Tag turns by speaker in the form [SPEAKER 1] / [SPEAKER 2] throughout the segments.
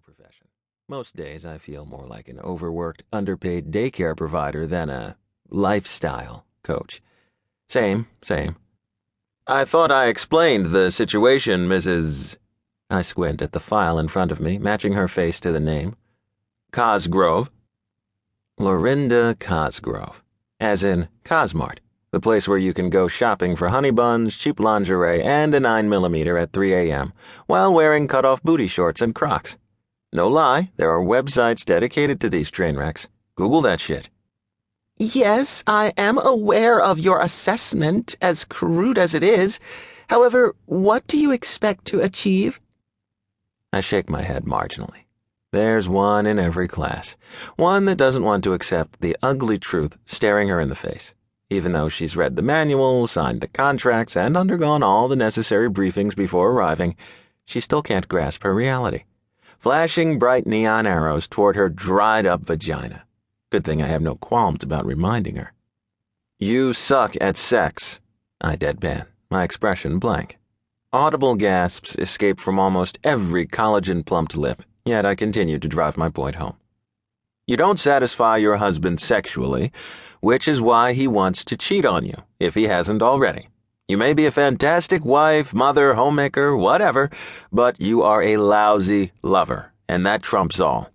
[SPEAKER 1] profession. Most days I feel more like an overworked, underpaid daycare provider than a lifestyle coach. Same. I thought I explained the situation, Mrs. I squint at the file in front of me, matching her face to the name. Cosgrove. Lorinda Cosgrove. As in Cosmart, the place where you can go shopping for honey buns, cheap lingerie, and a 9mm at 3 a.m. while wearing cut-off booty shorts and Crocs. No lie, there are websites dedicated to these train wrecks. Google that shit.
[SPEAKER 2] Yes, I am aware of your assessment, as crude as it is. However, what do you expect to achieve?
[SPEAKER 1] I shake my head marginally. There's one in every class. One that doesn't want to accept the ugly truth staring her in the face. Even though she's read the manual, signed the contracts, and undergone all the necessary briefings before arriving, she still can't grasp her reality. Flashing bright neon arrows toward her dried-up vagina. Good thing I have no qualms about reminding her. You suck at sex, I deadpan, my expression blank. Audible gasps escape from almost every collagen-plumped lip, yet I continue to drive my point home. You don't satisfy your husband sexually, which is why he wants to cheat on you, if he hasn't already. You may be a fantastic wife, mother, homemaker, whatever, but you are a lousy lover, and that trumps all.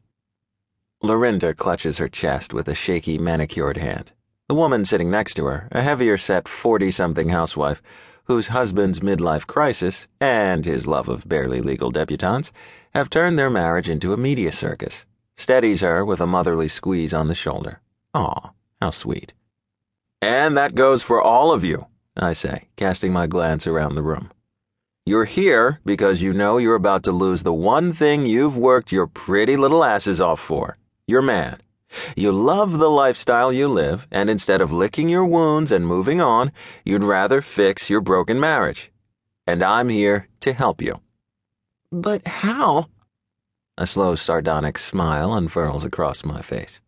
[SPEAKER 1] Lorinda clutches her chest with a shaky, manicured hand. The woman sitting next to her, a heavier-set 40-something housewife, whose husband's midlife crisis and his love of barely legal debutantes have turned their marriage into a media circus, steadies her with a motherly squeeze on the shoulder. Aw, how sweet. And that goes for all of you, I say, casting my glance around the room. You're here because you know you're about to lose the one thing you've worked your pretty little asses off for. Your man. You love the lifestyle you live, and instead of licking your wounds and moving on, you'd rather fix your broken marriage. And I'm here to help you.
[SPEAKER 2] But how?
[SPEAKER 1] A slow, sardonic smile unfurls across my face.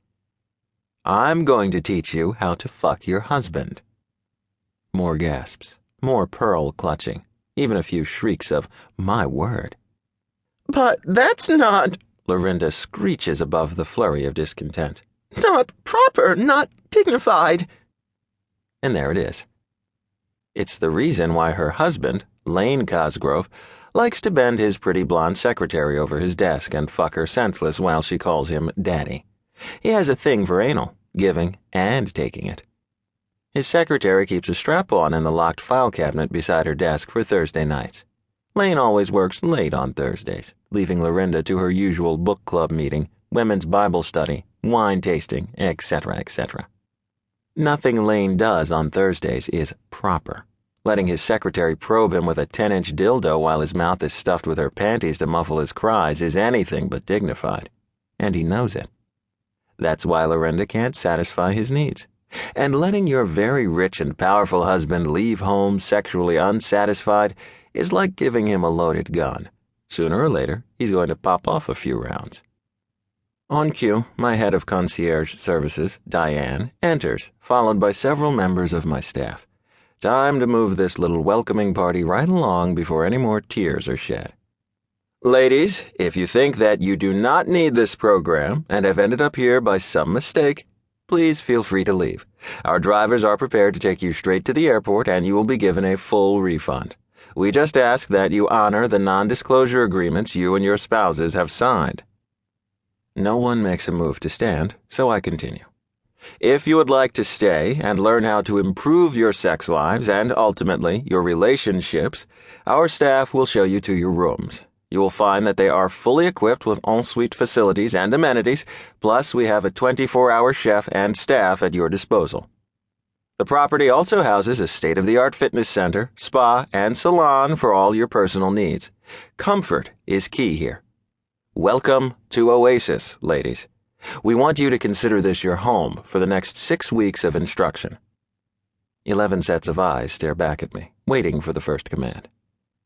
[SPEAKER 1] I'm going to teach you how to fuck your husband. More gasps, more pearl clutching, even a few shrieks of, my word.
[SPEAKER 2] But that's not...
[SPEAKER 1] Lorinda screeches above the flurry of discontent.
[SPEAKER 2] Not proper, not dignified.
[SPEAKER 1] And there it is. It's the reason why her husband, Lane Cosgrove, likes to bend his pretty blonde secretary over his desk and fuck her senseless while she calls him Daddy. He has a thing for anal, giving and taking it. His secretary keeps a strap-on in the locked file cabinet beside her desk for Thursday nights. Lane always works late on Thursdays, leaving Lorinda to her usual book club meeting, women's Bible study, wine tasting, etc., etc. Nothing Lane does on Thursdays is proper. Letting his secretary probe him with a 10-inch dildo while his mouth is stuffed with her panties to muffle his cries is anything but dignified. And he knows it. That's why Lorinda can't satisfy his needs. And letting your very rich and powerful husband leave home sexually unsatisfied is like giving him a loaded gun. Sooner or later, he's going to pop off a few rounds. On cue, my head of concierge services, Diane, enters, followed by several members of my staff. Time to move this little welcoming party right along before any more tears are shed. Ladies, if you think that you do not need this program and have ended up here by some mistake, please feel free to leave. Our drivers are prepared to take you straight to the airport and you will be given a full refund. We just ask that you honor the non-disclosure agreements you and your spouses have signed. No one makes a move to stand, so I continue. If you would like to stay and learn how to improve your sex lives and, ultimately, your relationships, our staff will show you to your rooms. You will find that they are fully equipped with ensuite facilities and amenities, plus we have a 24-hour chef and staff at your disposal. The property also houses a state-of-the-art fitness center, spa, and salon for all your personal needs. Comfort is key here. Welcome to Oasis, ladies. We want you to consider this your home for the next 6 weeks of instruction. 11 sets of eyes stare back at me, waiting for the first command.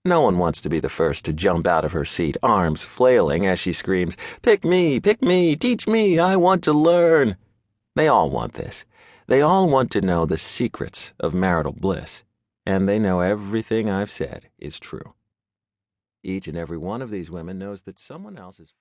[SPEAKER 1] No one wants to be the first to jump out of her seat, arms flailing as she screams, pick me, teach me, I want to learn." They all want this. They all want to know the secrets of marital bliss, and they know everything I've said is true. Each and every one of these women knows that someone else is